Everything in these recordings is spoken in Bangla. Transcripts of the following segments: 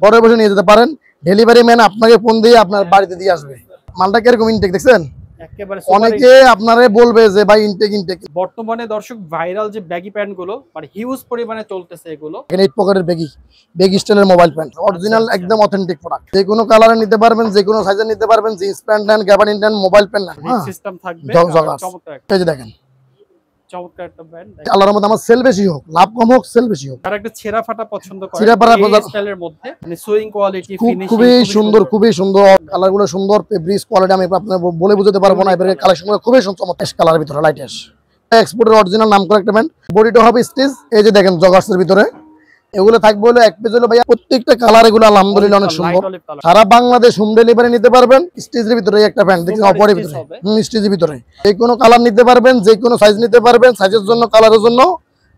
ঘরে বসে নিয়ে যেতে পারেন। ডেলিভারি ম্যান আপনাকে ফোন দিয়ে আপনার বাড়িতে দিয়ে আসবে। মালটা কিরকম ইনটেক দেখছেন? অনেকে আপনারে বলবে যে ভাই ইনটেক। বর্তমানে দর্শক ভাইরাল যে ব্যাগি প্যান্ট গুলো মানে হিউজ পরিমাণে চলতেছে এগুলো। এখানে 8 পকেটের ব্যাগি স্টাইলের মোবাইল প্যান্ট, অরিজিনাল একদম অথেন্টিক প্রোডাক্ট। যে কোনো কালারে নিতে পারবেন, যে কোনো সাইজে নিতে পারবেন। জিন্স প্যান্ট নেন, গ্যাবার্ডিন নেন, মোবাইল প্যান্ট নেন, সিস্টেম থাকবে। চমৎকার। এই যে দেখেন চমৎকার একটা ব্র্যান্ড। আল্লাহর রহমতে আমার সেল বেশি হোক, লাভ কম হোক, সেল বেশি হোক। আর একটা ছেঁড়া ফাটা পছন্দ করে এই স্টাইলের মধ্যে মানে সুইং কোয়ালিটি, ফিনিশিং খুবই সুন্দর। কালারগুলো সুন্দর, ফেব্রিক্স কোয়ালিটি আমি আপনাদের বলে বোঝাতে পারবো না। এবারে কালেকশনগুলো খুবই চমৎকার কালারের ভিতরে লাইট অ্যাশ। এক্সপোর্টের অরিজিনাল নাম করে একটা ব্র্যান্ড। বডিটা হবে স্টিচ। এই যে দেখেন জগার্সের ভিতরে এগুলো থাকবে হলো এক পেজ হলো ভাইয়া। প্রত্যেকটা কালার এগুলো আলহামদুলিল্লাহ অনেক সুন্দর। সারা বাংলাদেশ হোম ডেলিভারি নিতে পারবেন। স্টিচের ভিতরে একটা প্যান্ট দেখেন, অপরের ভিতরে স্টিচের ভিতরে যে কোনো কালার নিতে পারবেন, যে কোনো সাইজ নিতে পারবেন। সাইজের জন্য, কালারের জন্য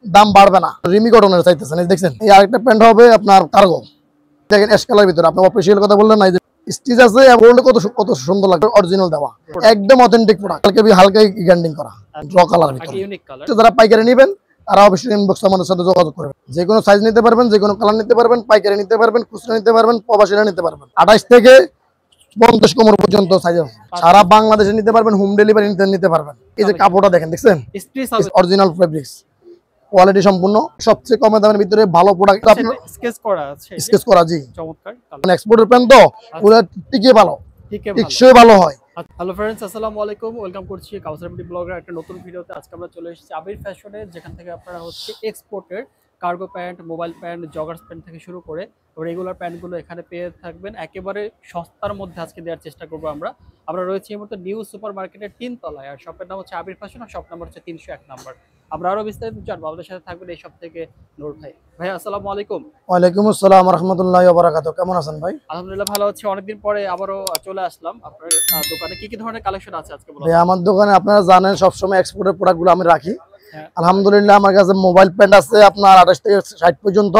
দাম বাড়বে না। রিমি কটনের চাইতেছেন, এই দেখছেন। এই আরেকটা প্যান্ট হবে আপনার কার্গো, দেখেন অ্যাশ কালার ভিতরে। আপনি অফিসিয়াল কথা বললেন না, এই যে স্টিচ আছে, কত সুন্দর লাগবে। অরিজিনাল দেওয়া, একদম অথেন্টিক প্রোডাক্ট। হালকা গ্যান্ডিং করা ড্র কালার ভিতরে। যারা পাইকারি নেবেন তারা অবশ্যই ইনবক্সে আমাদের সাথে যোগাযোগ করবেন। যে কোনো সাইজ নিতে পারবেন, যে কোনো কালার নিতে পারবেন, পাইকারি নিতে পারবেন, খুচরা নিতে পারবেন, প্রবাসীরা নিতে পারবেন। 28 থেকে 50 কোমর পর্যন্ত সাইজ আছে। সারা বাংলাদেশে নিতে পারবেন, হোম ডেলিভারি নিতে পারবেন। এই যে কাপড়টা দেখেন, দেখছেন অরিজিনাল ফেব্রিক্স, কোয়ালিটি সম্পূর্ণ। সবচেয়ে কম দামের ভিতরে ভালো প্রোডাক্ট আপনার স্কেচ করা। জি চমৎকার। মানে এক্সপোর্টের প্যান্ট তো ওগুলো টিকে ভালো, টিকসই ভালো হয়। হ্যালো ফ্রেন্ডস, আসসালামু আলাইকুম। ওয়েলকাম করছি কাউসার বিউটি ব্লগের একটা নতুন ভিডিওতে। আজকে আমরা চলে এসেছি আবির ফ্যাশনে, যেখান থেকে আপনারা হচ্ছে এক্সপোর্টের cargo pant, mobile pant, joggers pant থেকে শুরু করে রেগুলার প্যান্টগুলো এখানে পেয়ে থাকবেন একেবারে সস্তার মধ্যে। আজকে দেওয়ার চেষ্টা করবো আমরা রয়েছি এই মুহূর্তে নিউ সুপার মার্কেটের 3 তলায়। আর শপের নাম হচ্ছে আবির ফ্যাশন, আর শপ নাম্বার হচ্ছে 301 নাম্বার। আমরা আরো বিস্তারিত জানবো। আমাদের সাথে থাকবেন এই সব থেকে নূর ভাই। ভাই আসসালামু আলাইকুম। ওয়ালাইকুম আসসালাম ওয়া রাহমাতুল্লাহি ওয়া বারাকাতুহু। কেমন আছেন ভাই? আলহামদুলিল্লাহ ভালো আছি। অনেকদিন পরে আবারও চলে আসলাম আপনার দোকানে। কি কি ধরনের কালেকশন আছে আজকে বলুন? ভাই আমার দোকানে আপনারা জানেন সবসময় এক্সপোর্টের প্রোডাক্টগুলো আমি রাখি। আলহামদুলিল্লাহ আমার কাছে মোবাইল প্যান্ট আছে আপনার 28 থেকে 60 পর্যন্ত,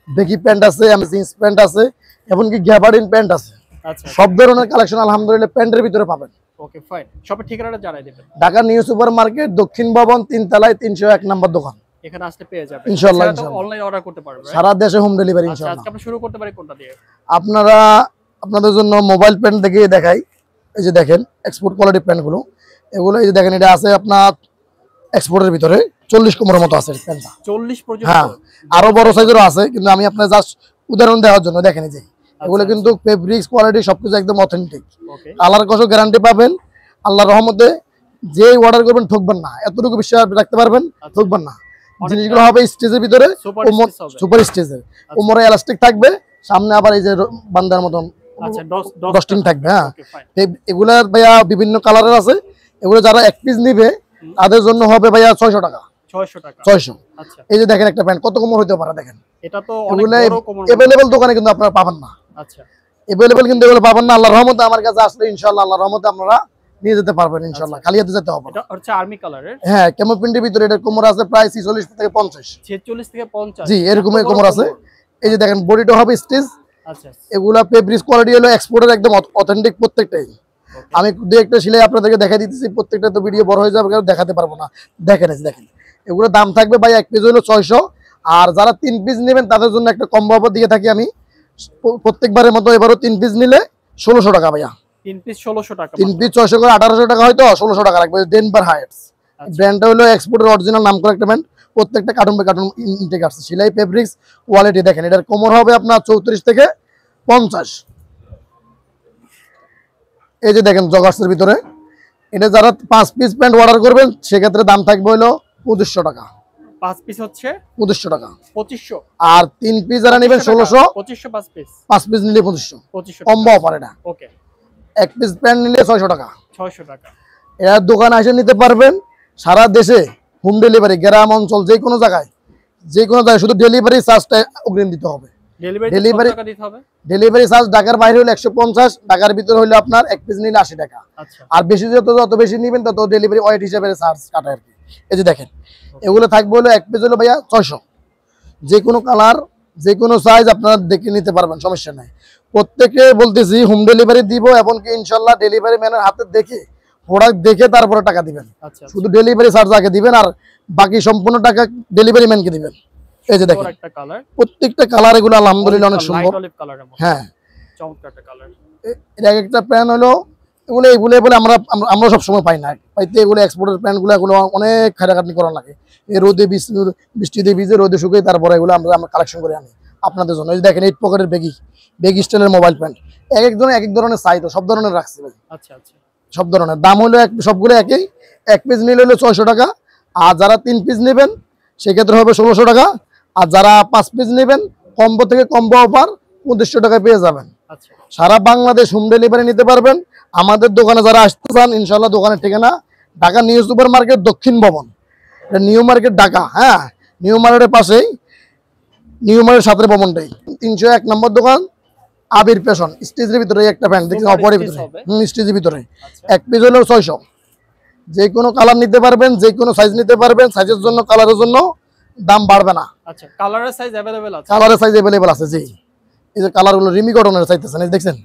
বেগি প্যান্ট আছে, জিন্স প্যান্ট আছে, এমনকি গ্যাবার্ডিন প্যান্ট আছে। আচ্ছা, সব ধরনের কালেকশন আলহামদুলিল্লাহ প্যান্টের ভিতরে পাবেন। Okay fine. শপের ঠিকানাটা জানাই দিবেন। ঢাকা নিউ সুপার মার্কেট, দক্ষিণ ভবন, 3 তলায়, 301 নম্বর দোকান। এখানে আসলে পেয়ে যাবেন ইনশাআল্লাহ। অনলাইন অর্ডার করতে পারবেন, সারা দেশে হোম ডেলিভারি ইনশাআল্লাহ। আজকে আমরা শুরু করতে পারি কোনটা দিয়ে? আপনাদের জন্য মোবাইল প্যান্ট দেখাই। এই যে দেখেন এক্সপোর্ট কোয়ালিটি প্যান্টগুলো এগুলো। এই যে দেখেন, এটা আছে আপনার এক্সপোর্টের ভিতরে 40 কোমরের মতো আছে প্যান্টটা। 40 পর্যন্ত? হ্যাঁ, আরো বড় সাইজেরও আছে, কিন্তু আমি আপনার জাস্ট উদাহরণ দেওয়ার জন্য দেখেন। এই যে এগুলো কিন্তু ফেব্রিক্স কোয়ালিটি সবকিছু একদম অথেন্টিক। কালার কসও গ্যারান্টি পাবেন। আল্লাহর রহমতে যে অর্ডার করবেন ঠকবেন না, এতটুকু বিশ্বাস রাখতে পারবেন, ঠকবেন না। জিনিসগুলো হবে স্টেজের ভিতরে সুপার স্টেজের, কোমরে এলাস্টিক থাকবে, সামনে আবার এই যে বান্দার মতন ডস্টিং থাকবে। হ্যাঁ, এগুলার ভাইয়া বিভিন্ন কালারের আছে। এগুলো যারা এক পিস নিবে তাদের জন্য হবে ভাইয়া 600 টাকা। 600। আচ্ছা, এই যে দেখেন একটা প্যান্ট কত কোমর হতে পারে দেখেন। এটা তো অনেক বড় কোমর। अवेलेबल দোকানে কিন্তু আপনারা পাবেন না। আচ্ছা, अवेलेबल কিন্তু এগুলো পাবেন না। আল্লাহর রহমতে আমার কাছে আসলে ইনশাআল্লাহ আল্লাহর রহমতে আপনারা নিয়ে যেতে পারবেন ইনশাআল্লাহ। খালি হাতে যেতে হবে না। এটা হচ্ছে আর্মি কালারের। হ্যাঁ, কেমন প্রিন্টের ভিতরে এটা কোমর আছে প্রায় 46 থেকে 50। 46 থেকে 50? জি, এরকমই কোমর আছে। এই যে দেখেন বডিটা হবে স্টিচ। আচ্ছা, এগুলা ফেব্রিক্স কোয়ালিটি হলো এক্সপোর্টের একদম অথেন্টিক প্রত্যেকটাই। আমি দুই একটা সেলাই আপনাদেরকে দেখাই দিতেছি, প্রত্যেকটা তো ভিডিও বড় হয়ে যাবে, দেখাতে পারবো না। দেখেন এগুলো দাম থাকবে ভাই এক পিস হলো 600। আর যারা 3 পিস নেবেন তাদের জন্য একটা কম্বো অফার দিয়ে থাকি আমি প্রত্যেকবারের মতো। এবারও 3 পিস নিলে 1600 টাকা ভাইয়া। 3 পিস 1600 টাকা? 3 পিস 600 করে 1800 টাকা, হয়তো 1600 টাকা রাখবে। ডেনভার হাইটস ব্র্যান্ডটা হলো এক্সপোর্টের অরিজিনাল নাম করে একটা ব্র্যান্ড। প্রত্যেকটা কার্টুন বাই কার্টুন ইনটেক আসছে। সেলাই ফেব্রিক্স কোয়ালিটি দেখেন। এটার কোমর হবে আপনার 34 থেকে 50। এই যে দেখেন জগার্সের ভিতরে এটা যারা 5 পিস প্যান্ট অর্ডার করবেন সেক্ষেত্রে দাম থাকবে হলো 2500 টাকা। 5 পিস হচ্ছে 2500 টাকা। 2500। আর 3 পিস যারা নেবেন 1600। 2500 5 পিস। 5 পিস নিলে 2500 কম্বো অফার এটা। ওকে। এক পিস প্যান্ট নিলে 600 টাকা। 600 টাকা। এর দোকানে এসে নিতে পারবেন। সারা দেশে হোম ডেলিভারি, গ্রাম অঞ্চল যে কোনো জায়গায় শুধু ডেলিভারি চার্জটা অগ্রিম দিতে হবে। ডেলিভারি চার্জ ঢাকার বাইরে হলে 150, ঢাকার ভিতরে হলে আপনার এক পিস নিলে 80 টাকা। আর বেশি যত বেশি নেবেন তত ডেলিভারি ওয়েট হিসেবে চার্জ কাটা আর কি। এই যে দেখেন এগুলো থাকবে হলো এক পিস হলো ভাইয়া 600। যে কোনো কালার, যে কোনো সাইজ আপনারা দেখে নিতে পারবেন, সমস্যা নাই। প্রত্যেকে বলতেছি হোম ডেলিভারি দিব, এমনকি ইনশাল্লাহ ডেলিভারি ম্যানের হাতে দেখে প্রোডাক্ট দেখে তারপরে টাকা দিবেন। শুধু ডেলিভারি চার্জ আগে দিবেন, আর বাকি সম্পূর্ণ টাকা ডেলিভারি ম্যানকে দিবেন। এই যে দেখেন একটা কালার, প্রত্যেকটা কালার এগুলো আলহামদুলিল্লাহ অনেক সুন্দর। লাইট অলিভ কালারের মধ্যে হ্যাঁ, চমৎকার একটা কালার। এটা এক একটা প্যান্ট হলো এগুলো এগুলো বলে আমরা সবসময় পাই না, পাইতে এগুলো এক্সপোর্টের প্যান্টগুলো এগুলো অনেক খাটাখাটনি করা লাগে। এই রোদে বৃষ্টিতে ভিজে রোদে শুকিয়ে তারপরে এগুলো আমরা কালেকশন করে আনি আপনাদের জন্য। এই যে দেখেন 8 পকেটের বেগি স্টাইলের মোবাইল প্যান্ট, এক একজনের এক এক ধরনের সাইজ, সব ধরনের রাখছি ভাই। আচ্ছা আচ্ছা, সব ধরনের দাম হলো সবগুলো একই। 1 পিস নিলে হলো 600 টাকা, আর যারা 3 পিস নেবেন সেক্ষেত্রে হবে 1600 টাকা, আর যারা 5 পিস নেবেন কম্বো থেকে কম্বো অফার 2500 টাকায় পেয়ে যাবেন। আচ্ছা সারা বাংলাদেশ হোম ডেলিভারি নিতে পারবেন। আমাদের দোকানে যারা আসতে চান ইনশাল্লাহ দোকানের ঠিকানা ঢাকা নিউ সুপার মার্কেট দক্ষিণ ভবন, এটা নিউ মার্কেট ঢাকা। হ্যাঁ, নিউ মার্কেটের পাশেই, নিউ মার্কেট 7 ভবনটাই 301 নম্বর দোকান, আবির ফ্যাশন। স্টেজের ভিতরে একটা প্যান্ট দেখছেন, অপরের ভিতরে স্টেজের ভিতরে 1 পিস হলো 600। যে কোনো কালার নিতে পারবেন, যে কোনো সাইজ নিতে পারবেন, সাইজের জন্য কালারের জন্য দাম বাড়বে না। আচ্ছা, কালারের সাইজ अवेलेबल আছে, কালারের সাইজ अवेलेबल আছে। জি, এই যে কালারগুলো রিমি কটনের চাইতেছেন, এই দেখছেন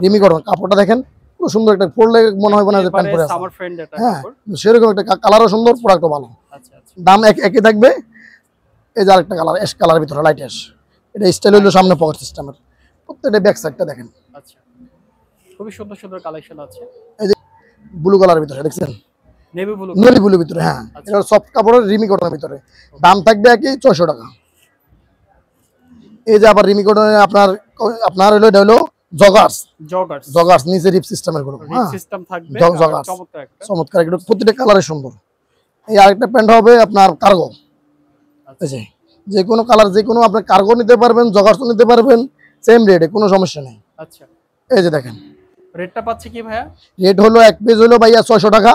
রিমি কটন, কাপড়টা দেখেন খুব সুন্দর, একটা পরলে মনে হয় না যে প্যান্ট পরে আছে। সামার ফ্রেন্ড এটা হ্যাঁ, কাপড়, সেরকম একটা কালারও সুন্দর, প্রোডাক্টও ভালো। আচ্ছা আচ্ছা, দাম একই থাকবে। এই যে আরেকটা কালার, অ্যাশ কালারের ভিতরে লাইট অ্যাশ, এটা স্টাইল হলো সামনে পকেট সিস্টেমের। প্রত্যেকটা ব্যাক সাইডটা দেখেন, আচ্ছা খুবই সুন্দর সুন্দর কালেকশন আছে। এই যে ব্লু কালারের ভিতরে দেখছেন, নেভি ব্লু, নেভি ব্লুর ভিতরে। হ্যাঁ, এটা সফট কাপড়ের রিমি কটনের ভিতরে, দাম থাকবে একই 600 টাকা। এই যে আবার রিমি কটনের আপনার হলো এটা হলো জগার্স নিচে রিপ সিস্টেমের গুলো। রিপ সিস্টেম থাকবে, জগার্স চমৎকার একটা, চমৎকার একটা, প্রত্যেকটা কালারে সুন্দর। এই আরেকটা প্যান্ট হবে আপনার কার্গো, যে কোনো কালার, যে কোনো আপনার কার্গো নিতে পারবেন, জগার্সও নিতে পারবেন, সেম রেটে, কোনো সমস্যা নেই। আচ্ছা, এই যে দেখেন রেটটা পাচ্ছে কি ভাইয়া? রেট হলো 1 পিস হলো ভাইয়া 600 টাকা,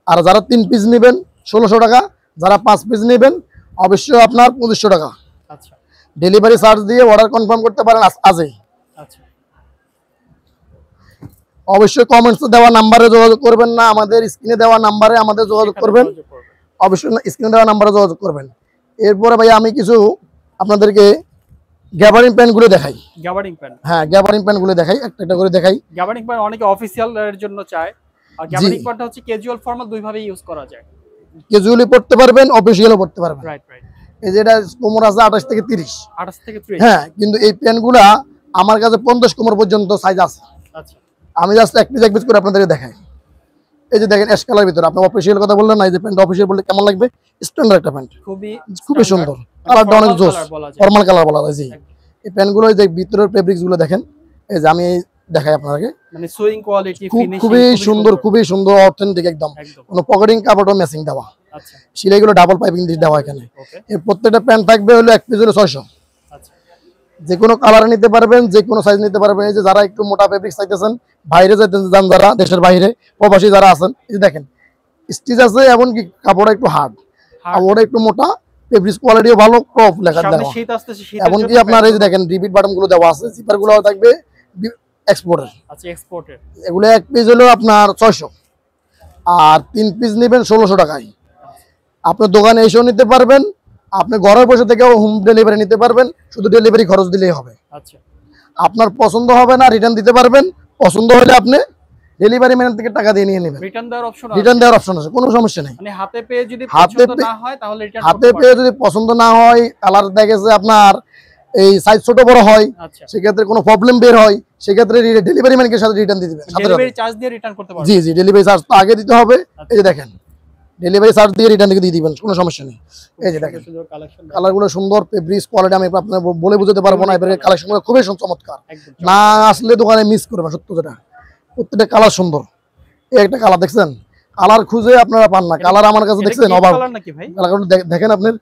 আর যারা 3 পিস নেবেন 1600 টাকা, যারা 5 পিস নেবেন অবশ্যই আপনার 2500 টাকা। আচ্ছা, ডেলিভারি চার্জ দিয়ে অর্ডার কনফার্ম করতে পারেন আজই। আচ্ছা, অবশ্যই কমেন্টসে দেওয়া নাম্বারে যোগাযোগ করবেন না, আমাদের স্ক্রিনে দেওয়া নাম্বারে আমাদের যোগাযোগ করবেন, অবশ্যই স্ক্রিনে দেওয়া নাম্বারে যোগাযোগ করবেন। এরপরে ভাই আমি কিছু আপনাদেরকে গ্যাবারিং প্যান্টগুলো দেখাই। গ্যাবারিং প্যান্ট, হ্যাঁ, গ্যাবারিং প্যান্টগুলো দেখাই, একটা একটা করে দেখাই। গ্যাবারিং প্যান্ট অনেকে অফিসিয়াল এর জন্য চায়, আর গ্যাবারিং প্যান্টটা হচ্ছে ক্যাজুয়াল ফর্মাল, দুই ভাবে ইউজ করা যায়। ক্যাজুয়ালি পড়তে পারবেন, অফিসিয়ালও পড়তে পারবেন। রাইট রাইট, এই যে এটা কোমর আছে 28 থেকে 30। 28 থেকে 30। হ্যাঁ, কিন্তু এই প্যান্টগুলা আমার কাছে 50 কোমর পর্যন্ত সাইজ আছে। আচ্ছা, আমি জাস্ট এক পিস করে আপনাদেরকে দেখাই। এই যে দেখেন অ্যাশ কালার ভিতরে, আপনি অফিসিয়াল কথা বললেন না, এই যে প্যান্ট অফিসিয়াল বললে কেমন লাগবে, স্ট্যান্ডার্ড একটা প্যান্ট, খুবই সুন্দর, কালারটা অনেক জোস, ফর্মাল কালার বলা যায়। জি, এই প্যান্টগুলো যে ভিতরের ফেব্রিক্স গুলো দেখেন, এই যে আমি দেখাই আপনাকে, মানে সুইং কোয়ালিটি, ফিনিশিং খুবই সুন্দর অথেন্টিক একদম, কোনো পকেটিং কাপড়ও ম্যাচিং দেওয়া। আচ্ছা, সেলাইগুলো ডাবল পাইপিং দিয়ে দেওয়া এখানে। এই প্রত্যেকটা প্যান্ট থাকবে হলো 1 পিস হলো 600। আচ্ছা, যে কোনো কালার নিতে পারবেন, যে কোনো সাইজ নিতে পারবেন। এই যে যারা একটু মোটা ফেব্রিক চাইতেছেন, বাইরে যান যারা দেশের বাইরে প্রবাসী যারা আছেন, এই যে দেখেন স্টিচ আছে, এমনকি কাপড়টা একটু হার্ড, কাপড়টা একটু মোটা, ফেব্রিক কোয়ালিটিও ভালো, প্রফ লেখা দেওয়া। শীত আসছে, শীতের এমনকি আপনার এই যে দেখেন রিপিট বাটন গুলো দেওয়া আছে, জিপার গুলো থাকবে এক্সপোর্টের। আচ্ছা, এক্সপোর্টের। এগুলো 1 পিস হলো আপনার 600, আর 3 পিস নেবেন 1600 টাকায়। আপনার দোকানে এসেও নিতে পারবেন, আপনি ঘরে বসে থেকেও হোম ডেলিভারি নিতে পারবেন, শুধু ডেলিভারি খরচ দিলেই হবে। আচ্ছা, আপনার পছন্দ হবে না রিটার্ন দিতে পারবেন, পছন্দ হলে আপনি ডেলিভারি ম্যান থেকে টাকা দিয়ে নিয়ে নেবেন। রিটার্ন দেওয়ার অপশন আছে, কোনো সমস্যা নেই। মানে হাতে পেয়ে যদি পছন্দ না হয় তাহলে রিটার্ন হাতে পেয়ে যদি পছন্দ না হয়, কালার দেখেছে আপনার এই সাইজ ছোট বড় হয়, আচ্ছা, সেক্ষেত্রে কোনো প্রবলেম বের হয়, সেক্ষেত্রে ডেলিভারি ম্যানকে সাথে রিটার্ন দিয়ে দিবেন। ডেলিভারি চার্জ দিয়ে রিটার্ন করতে পারবেন। জি জি, ডেলিভারি চার্জ তো আগে দিতে হবে। এই যে দেখেন ডেলিভারি চার্জ দিয়ে রিটার্ন দিয়ে দিবেন, কোনো সমস্যা নেই। এই যে দেখেন কালারগুলো সুন্দর, ফেব্রিক্স কোয়ালিটি আমি আপনার বলে বুঝতে পারবো না, এবারে কালেকশনগুলো খুবই চমৎকার, না আসলে দোকানে মিস করবেন সত্য যেটা। প্রত্যেকটা কালার সুন্দর। এই একটা কালার দেখছেন, কালার খুঁজে আপনারা পান না, কালার আমার কাছে দেখছেন অবাক কালারগুলো দেখেন। আপনার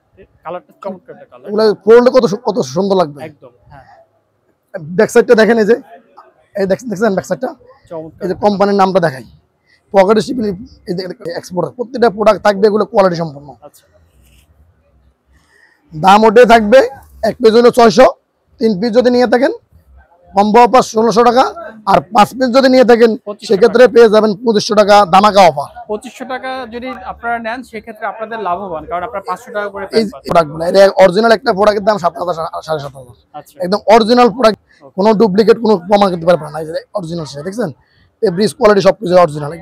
কালারটা চমৎকার একটা কালার, এগুলো পরলে কত সুন্দর লাগবে একদম। হ্যাঁ, ব্যাক সাইডটা দেখেন, এই যে এই দেখছেন ব্যাক সাইডটা, চমৎকার। এই যে কোম্পানির নামটা দেখাই, পকেটে শিপিং, এই যে এক্সপোর্টার, প্রত্যেকটা প্রোডাক্ট থাকবে এগুলো কোয়ালিটি সম্পন্ন। আচ্ছা, দাম ওটাই থাকবে 1 পিস হলো 600, 3 পিস যদি নিয়ে থাকেন কম্বো অফার 1600 টাকা, আর 5 পিস যদি নিয়ে থাকেন সেক্ষেত্রে পেয়ে যাবেন 2500 টাকা ধামাকা অফার। 2500 টাকা যদি আপনারা নেন সেক্ষেত্রে আপনাদের লাভবান, কারণ আপনারা 500 টাকা করে এই প্রোডাক্টগুলো, এটা অরিজিনাল একটা প্রোডাক্টের দাম 7000 7500। আচ্ছা, একদম অরিজিনাল প্রোডাক্ট, কোনো ডুপ্লিকেট কোনো প্রমাণ করতে পারবেন না। এই যে অরিজিনাল সেটা দেখছেন, এই ব্রিজ কোয়ালিটি সবকিছু অরিজিনাল।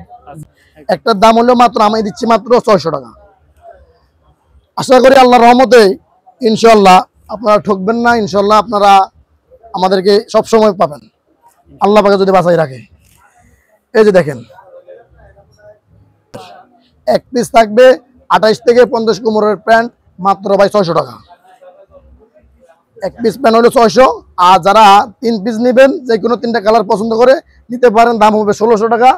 একটার দাম হলো মাত্র আমি দিচ্ছি মাত্র 600 টাকা। আশা করি আল্লাহর রহমতে ইনশাল্লাহ আপনারা ঠকবেন না, ইনশাল্লাহ আপনারা আমাদেরকে সব সময় পাবেন, আল্লাহ পাকে যদি বাঁচাই রাখে। এই যে দেখেন, এক পিস থাকবে 28 থেকে 50 কোমরের প্যান্ট মাত্র ভাই 600 টাকা। এক পিস প্যান্ট হলো 600, আর যারা 3 পিস নেবেন, যে কোনো 3টা কালার পছন্দ করে নিতে পারেন, দাম হবে 1600 টাকা।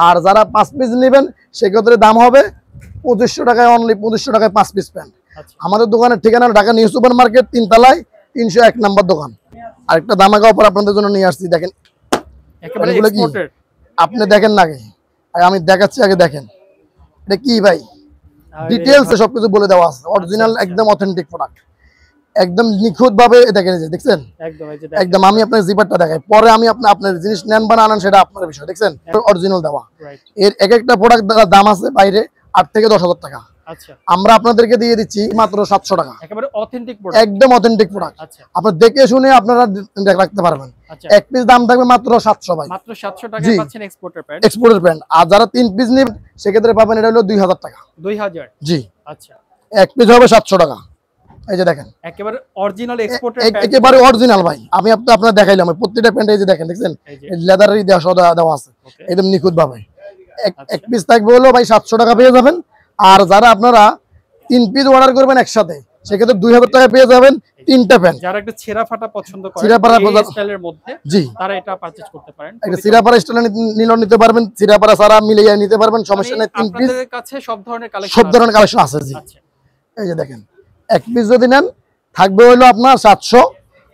আর যারা 5 পিস নেবেন সেক্ষেত্রে দাম হবে 2500 টাকায়, অনলি 2500 টাকায় 5 পিস প্যান্ট। আমাদের দোকানের ঠিকানা ঢাকা নিউ সুপার মার্কেট 3 তলায় 301 নম্বর দোকান। আরেকটা দামাকা অফার আপনাদের জন্য নিয়ে আসছি, দেখেন একেবারে এগুলো কি এক্সপোর্টেড। আপনি দেখেন না, আগে আমি দেখাচ্ছি, আগে দেখেন এটা কি ভাই, ডিটেইলসে সবকিছু বলে দেওয়া আছে, অরিজিনাল একদম অথেন্টিক প্রোডাক্ট, একদম নিখুঁত ভাবে দেখেন, এই যে দেখছেন একদম এই যে একদম। আমি আপনার জিপারটা দেখাই, পরে আমি আপনার জিনিস নেন বা না আনেন সেটা আপনার বিষয়, দেখছেন অরিজিনাল দেওয়া। রাইট। এর এক একটা প্রোডাক্ট দাম আছে বাইরে 8 থেকে 10,000 টাকা, আচ্ছা, আমরা আপনাদেরকে দিয়ে দিচ্ছি মাত্র 700 টাকা, একেবারে অথেন্টিক প্রোডাক্ট। একদম অথেন্টিক প্রোডাক্ট। আচ্ছা আপনার দেখে শুনে আপনারা রাখতে পারবেন। আচ্ছা, এক পিস দাম থাকবে মাত্র 700 ভাই, মাত্র 700 টাকায় জি। পাচ্ছেন এক্সপোর্টের প্যান্ট। এক্সপোর্টের প্যান্ট। আর যারা 3 পিস নেবেন সেক্ষেত্রে পাবেন এটা হলো 2000 টাকা, 2000। জি। আচ্ছা, এক পিস হবে 700 টাকা। এই যে দেখেন একেবারে অরিজিনাল এক্সপোর্টের প্যান্ট। একেবারে অরিজিনাল ভাই, আমি আপনার দেখাইলাম প্রত্যেকটা প্যান্ট, এই যে দেখেন, দেখছেন এই যে লেদারেরই দেওয়া আছে ওকে। একদম নিখুঁত ভাবে। আচ্ছা। এক পিস থাকবে হলো ভাই 700 টাকা পেয়ে যাবেন। আর যারা আপনারা 3 পিস অর্ডার করবেন একসাথে সেক্ষেত্রে 2000 টাকা পেয়ে যাবেন 3টা প্যান্ট। যারা একটু ছেঁড়া ফাটা পছন্দ করে ছেঁড়া ফাটা এই স্টাইলের মধ্যে, জি, তারা এটা পারচেজ করতে পারেন। একটা সিরাপাড়া স্টাইলে নিলেও নিতে পারবেন, সিরাপাড়া সারা মিলিয়ে নিতে পারবেন, সমস্যা নেই। 3 পিস আপনাদের কাছে সব ধরনের কালেকশন সব ধরনের কালেকশন আছে, জি। আচ্ছা, এই যে দেখেন, এক পিস যদি নেন থাকবে হলো আপনার 700,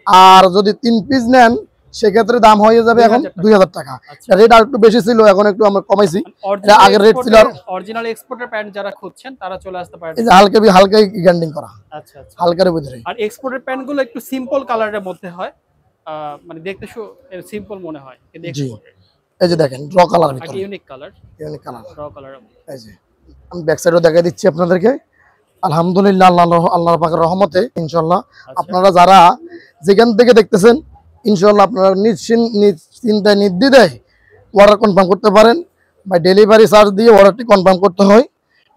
আর যদি 3 পিস নেন সেক্ষেত্রে দাম হয়ে যাবে এখন 2000 টাকা। আচ্ছা। রেট আর একটু বেশি ছিল, এখন একটু আমরা কমাইছি। এটা আগের রেট ছিল, অরিজিনাল এক্সপোর্টের প্যান্ট যারা খুঁজছেন তারা চলে আসতে পারেন। এই যে হালকা গ্যান্ডিং করা, আচ্ছা আচ্ছা। হালকার ভিতরে। আর এক্সপোর্টের প্যান্টগুলো একটু সিম্পল কালারের মধ্যে হয়, মানে দেখতে সিম্পল মনে হয়, কিন্তু জি। এক্সপোর্টের এই যে দেখেন ড্র কালার ভিতরে, ইউনিক কালার, ইউনিক কালার। র কালারের মধ্যে। এই যে আমি ব্যাক সাইডও দেখাই দিচ্ছি আপনাদেরকে। আলহামদুলিল্লাহ, আল্লাহর পাকের রহমতে ইনশাআল্লাহ আচ্ছা। আপনারা যারা যেখান থেকে দেখতেছেন ইনশাআল্লাহ আপনারা নিশ্চিন্তায় নির্দ্বিধায় অর্ডার কনফার্ম করতে পারেন। বা ডেলিভারি চার্জ দিয়ে অর্ডারটি কনফার্ম করতে হয়।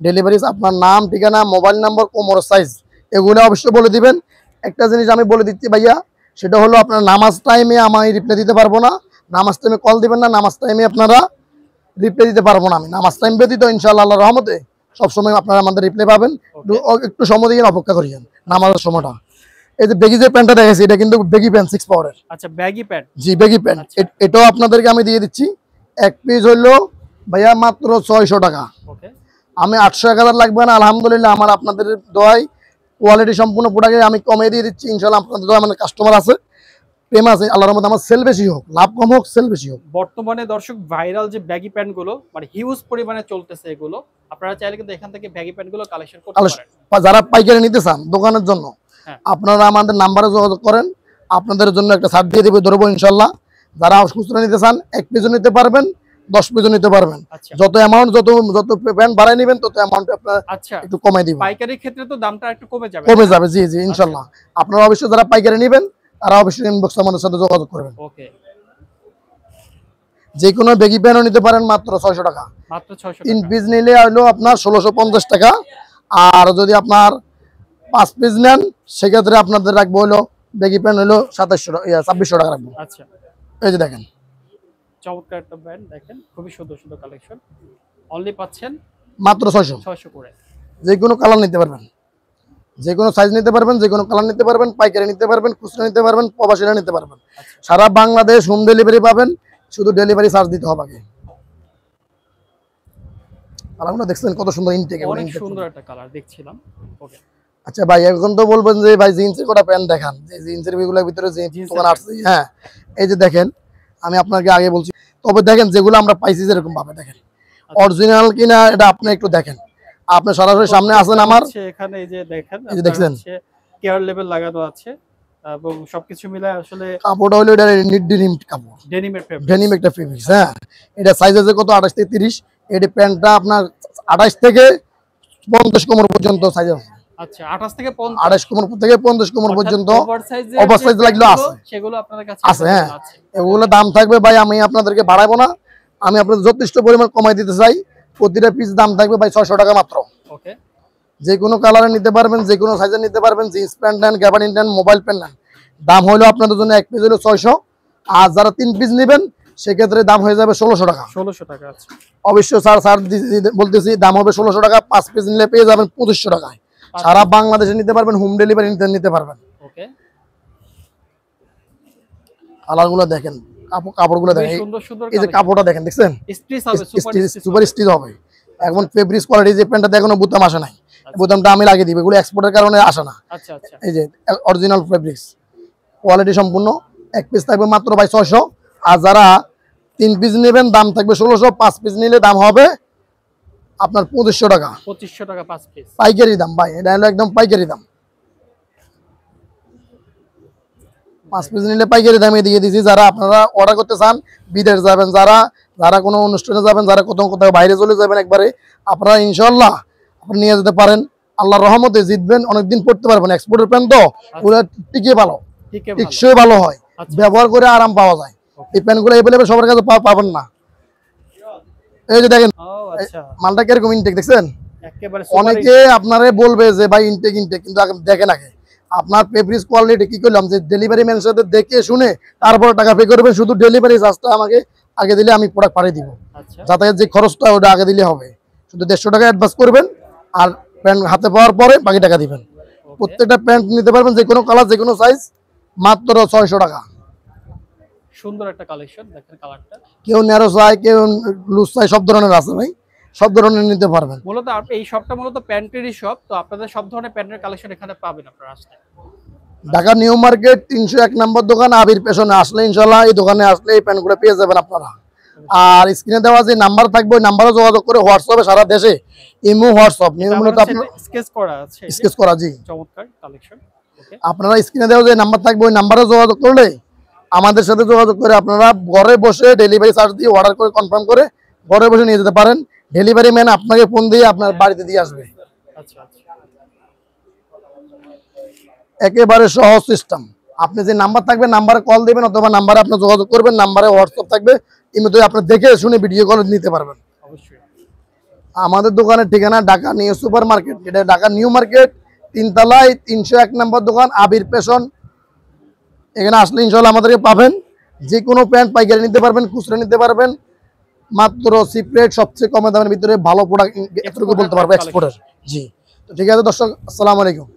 ডেলিভারি আপনার নাম, ঠিকানা, মোবাইল নাম্বার, কোমর সাইজ এগুলো অবশ্যই বলে দিবেন। একটা জিনিস আমি বলে দিচ্ছি ভাইয়া, সেটা হলো আপনার নামাজ টাইমে আমি রিপ্লাই দিতে পারবো না, নামাজ টাইমে কল দিবেন না, নামাজ টাইমে আপনারা রিপ্লাই দিতে পারবো না। আমি নামাজ টাইম ব্যতীত ইনশাআল্লাহ আল্লাহর রহমতে সবসময় আপনারা আমাদের রিপ্লাই পাবেন। একটু সময় দিয়ে অপেক্ষা করিয়েন নামাজের সময়টা। এই যে বেগি যে প্যান্টটা দেখেছি এটা কিন্তু বেগি প্যান্ট 6 পাওয়ারের। আচ্ছা, ব্যাগি প্যান্ট। জি, বেগি প্যান্ট। এটাও আপনাদেরকে আমি দিয়ে দিচ্ছি। এক পিস হইলো ভাইয়া মাত্র 600 টাকা। ওকে। আমি 800-1000 লাগবে না, আলহামদুলিল্লাহ আমার আপনাদের দোয়ায় কোয়ালিটি সম্পূর্ণ প্রোডাক্টে আমি কমিয়ে দিয়ে দিচ্ছি ইনশাআল্লাহ। আপনাদের দোয়ায় আমাদের কাস্টমার আছে, প্রেম আছে, আল্লাহর রহমতে আমার সেল বেশি হোক, লাভ কম হোক, সেল বেশি হোক। বর্তমানে দর্শক ভাইরাল যে ব্যাগি প্যান্ট গুলো মানে হিউজ পরিমাণে চলতেছে, এগুলো আপনারা চাইলে কিন্তু এখান থেকে ব্যাগি প্যান্ট গুলো কালেকশন করতে পারেন। যারা পাইকারি নিতে চান দোকানের জন্য হ্যাঁ। আপনারা আমাদের নাম্বারে যোগাযোগ করেন, আপনাদের জন্য একটা ছাড় দিয়ে দেবে, ধরবো ইনশাআল্লাহ। যারা খুচরা নিতে চান 1 পিসও নিতে পারবেন, 10 পিসও নিতে পারবেন। আচ্ছা। যত অ্যামাউন্ট, যত প্যান্ট বাড়াই নেবেন তত অ্যামাউন্ট আপনার আচ্ছা, একটু কমাই দিবেন। পাইকারির ক্ষেত্রে তো দামটা একটু কমে যাবে। জি জি ইনশাআল্লাহ। আপনারা অবশ্যই যারা পাইকারি নেবেন তারা অবশ্যই ইনবক্সে আমাদের সাথে যোগাযোগ করবেন। ওকে। যে কোনো বেগি প্যান্টও নিতে পারেন মাত্র 600 টাকা। মাত্র 600 3 টাকা। পিস নিলে হলো আপনার 1650 টাকা। আর যদি আপনার 5 পিস নেন সেক্ষেত্রে আপনাদের রাখবো হলো বেগি প্যান্ট হলো 2700 টাকা রাখবো। আচ্ছা, এই যে দেখেন চমৎকার একটা ব্র্যান্ড, দেখেন খুবই সুন্দর সুন্দর কালেকশন। অনলি পাচ্ছেন মাত্র 600 করে। যে কোনো কালার নিতে পারবেন, যে কোনো সাইজ নিতে পারবেন, যে কোনো কালার নিতে পারবেন, পাইকারি নিতে পারবেন, খুচরা নিতে পারবেন, প্রবাসীরা নিতে পারবেন। সারা বাংলাদেশ হোম ডেলিভারি পাবেন, শুধু ডেলিভারি চার্জ দিতে হবে আগে। আর আপনারা দেখছেন কত সুন্দর ইনটেক, অনেক সুন্দর একটা কালার দেখছিলাম। ওকে। আচ্ছা ভাই, এখন তো বলবেন যে ভাই জিন্সের কটা প্যান্ট দেখান, যে জিন্সের এগুলোর ভিতরে যে দোকান আসছে। হ্যাঁ, এই যে দেখেন আমি আপনাকে আগে বলছি, তবে দেখেন যেগুলো আমরা পাইছি যেরকম ভাবে দেখেন অরিজিনাল কিনা এটা আপনি একটু দেখেন। আপনি সরাসরি সামনে আসেন আমার এখানে, এই যে দেখেন, এই যে দেখছেন কেয়ার লেভেল লাগানো আছে এবং সবকিছু মিলে আসলে কাপড়টা হলো এটা ডেনিম কাপড়, ডেনিমের ফেব্রিক, ডেনিম একটা ফেব্রিক্স। হ্যাঁ, এটা সাইজ আছে কত 28 থেকে 30। এই প্যান্টটা আপনার 28 থেকে 50 কোমর পর্যন্ত সাইজ আছে। আচ্ছা, 28 থেকে 50, 28 কোমর থেকে 50 কোমর পর্যন্ত ওভারসাইজ লাগলো আছে, সেগুলো আপনাদের কাছে আছে। হ্যাঁ, এগুলো দাম থাকবে ভাই, আমি আপনাদেরকে বাড়াবো না, আমি আপনাদের যথেষ্ট পরিমাণ কমাই দিতে চাই। প্রতিটা পিস দাম থাকবে ভাই 600 টাকা মাত্র। ওকে। যে কোনো কালারে নিতে পারবেন, যে কোনো সাইজে নিতে পারবেন। জিন্স প্যান্ট নেন, গ্যাবার্ডিন নেন, মোবাইল প্যান্ট নেন, দাম হলো আপনাদের জন্য এক পিস হলো 600। আর যারা 3 পিস নেবেন সেক্ষেত্রে দাম হয়ে যাবে 1600 টাকা। 1600 টাকা। আচ্ছা, অবশ্যই স্যার বলতেছি দাম হবে 1600 টাকা। 5 পিস নিলে পেয়ে যাবেন 2500 টাকায়। সারা বাংলাদেশে নিতে পারবেন, হোম ডেলিভারি নিতে পারবেন। ওকে, কালারগুলো দেখেন, কাপড়গুলো দেখেন, সুন্দর সুন্দর এই যে কাপড়টা দেখেন, দেখছেন স্ট্রেচ হবে, সুপার স্টিচ হবে। এখন ফেব্রিক্স কোয়ালিটি, যে প্যান্টটা দেখেন বুতাম আসে নাই, বুতামটা আমি লাগিয়ে দিব, এগুলো এক্সপোর্টের কারণে আসে না। আচ্ছা আচ্ছা, এই যে অরিজিনাল ফেব্রিক্স কোয়ালিটি সম্পূর্ণ। এক পিস থাকবে মাত্র ভাই 600। আর যারা 3 পিস নেবেন দাম থাকবে 1600। 5 পিস নিলে দাম হবে আপনার 2500 টাকা। 2500 টাকা 5 পিস, পাইকারি দাম ভাই, এটা হলো একদম পাইকারি দাম। 5 পিস নিলে পাইকারি দামে দিয়ে দিয়েছি। যারা আপনারা অর্ডার করতে চান, বিদেশ যাবেন, যারা কোনো অনুষ্ঠানে যাবেন, যারা কোথাও বাইরে চলে যাবেন একবারে, আপনারা ইনশাল্লাহ আপনি নিয়ে যেতে পারেন। আল্লাহর রহমতে জিতবেন, অনেকদিন পড়তে পারবেন। এক্সপোর্টের প্যান্ট তো ওগুলো টিকে ভালো, টিকসই ভালো হয়, ব্যবহার করে আরাম পাওয়া যায়। এই প্যান্টগুলো এভেলেবেল সবার কাছে পাবেন না। এই যে দেখেন মালটা কিরকম ইনটেক দেখছেন। অনেকে আপনারে বলবে যে ভাই ইনটেক, কিন্তু দেখেন আগে আপনার ফেব্রিক্স কোয়ালিটি কি করলাম, যে ডেলিভারি ম্যানের সাথে দেখে শুনে তারপরে টাকা পে করবেন। শুধু ডেলিভারি চার্জটা আমাকে আগে দিলে আমি প্রোডাক্ট পাঠিয়ে দিব। যাতায়াত যে খরচটা ওটা আগে দিলে হবে। শুধু 150 টাকা অ্যাডভান্স করবেন, আর প্যান্ট হাতে পাওয়ার পরে বাকি টাকা দিবেন। প্রত্যেকটা প্যান্ট নিতে পারবেন, যে কোনো কালার, যে কোনো সাইজ, মাত্র 600 টাকা। সুন্দর একটা কালেকশন দেখেন, কালারটা কেউ ন্যারো চাই, কেউ লুজ চাই, সব ধরনের আছে ভাই, সব ধরনের নিতে পারবেন। মূলত এই শপটা মূলত প্যান্টেরই শপ, তো আপনাদের সব ধরনের প্যান্টের কালেকশন এখানে পাবেন আপনারা আসলে। ঢাকা নিউ মার্কেট 301 নম্বর দোকান আবির পেছনে আসলে ইনশাল্লাহ এই দোকানে আসলে এই প্যান্টগুলো পেয়ে যাবেন আপনারা। আর স্ক্রিনে দেওয়া যে নাম্বার থাকবে ওই নাম্বারে যোগাযোগ করে হোয়াটসঅ্যাপে সারা দেশে ইমো, হোয়াটসঅ্যাপ নিয়ে মূলত আপনার স্কেচ করা আছে, স্কেচ করা। জি, চমৎকার কালেকশন। ওকে, আপনারা স্ক্রিনে দেওয়া যে নাম্বার থাকবে ওই নাম্বারে যোগাযোগ করলে আমাদের সাথে যোগাযোগ করে আপনারা ঘরে বসে ডেলিভারি চার্জ দিয়ে অর্ডার করে কনফার্ম করে ঘরে বসে নিয়ে যেতে পারেন। ডেলিভারি ম্যান আপনাকে ফোন দিয়ে আপনার বাড়িতে দিয়ে আসবে। আচ্ছা আচ্ছা, একেবারে সহজ সিস্টেম। আপনি যে নাম্বার থাকবে নাম্বারে কল দিবেন, অথবা নাম্বারে আপনি যোগাযোগ করবেন, নাম্বারে হোয়াটসঅ্যাপ থাকবে, ইমেতে আপনি দেখে শুনে ভিডিও কল নিতে পারবেন। অবশ্যই। আমাদের দোকানের ঠিকানা ঢাকা নিউ সুপার মার্কেট, এটা ঢাকা নিউ মার্কেট 3 তলায় 301 নম্বর দোকান আবির পেশন। এখানে আসলে ইনশাল্লাহ আমাদেরকে পাবেন। যে কোনো প্যান্ট পাইকারি নিতে পারবেন, খুচরা নিতে পারবেন, মাত্র সিপ্রেট সবচেয়ে কম দামের ভিতরে ভালো প্রোডাক্ট এতটুকু বলতে পারবো এক্সপোর্টের। জি, তো ঠিক আছে দর্শক, আসসালামু আলাইকুম।